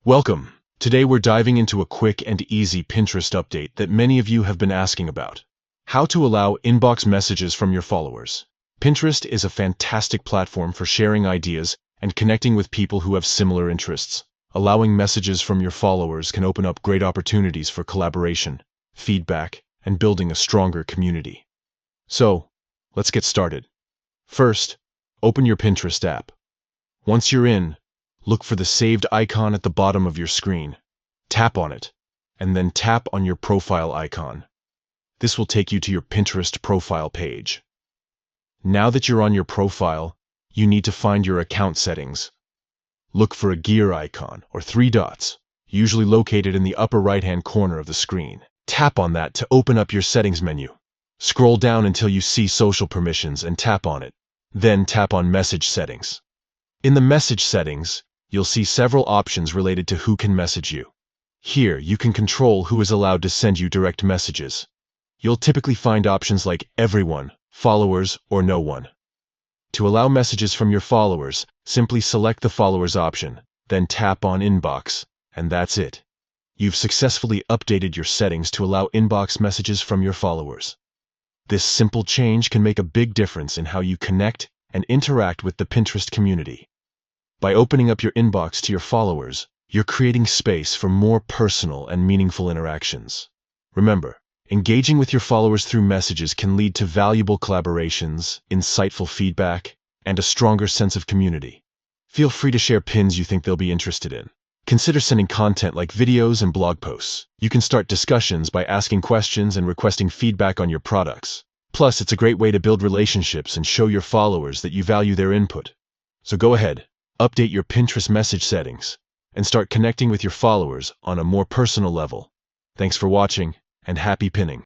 Welcome. Today we're diving into a quick and easy Pinterest update that many of you have been asking about. How to allow inbox messages from your followers. Pinterest is a fantastic platform for sharing ideas and connecting with people who have similar interests. Allowing messages from your followers can open up great opportunities for collaboration, feedback, and building a stronger community. So, let's get started. First, open your Pinterest app. Once you're in, look for the saved icon at the bottom of your screen. Tap on it, and then tap on your profile icon. This will take you to your Pinterest profile page. Now that you're on your profile, you need to find your account settings. Look for a gear icon or three dots, usually located in the upper right-hand corner of the screen. Tap on that to open up your settings menu. Scroll down until you see social permissions and tap on it. Then tap on message settings. In the message settings, you'll see several options related to who can message you. Here, you can control who is allowed to send you direct messages. You'll typically find options like everyone, followers, or no one. To allow messages from your followers, simply select the followers option, then tap on Inbox, and that's it. You've successfully updated your settings to allow inbox messages from your followers. This simple change can make a big difference in how you connect and interact with the Pinterest community. By opening up your inbox to your followers, you're creating space for more personal and meaningful interactions. Remember, engaging with your followers through messages can lead to valuable collaborations, insightful feedback, and a stronger sense of community. Feel free to share pins you think they'll be interested in. Consider sending content like videos and blog posts. You can start discussions by asking questions and requesting feedback on your products. Plus, it's a great way to build relationships and show your followers that you value their input. So go ahead, update your Pinterest message settings, and start connecting with your followers on a more personal level. Thanks for watching, and happy pinning.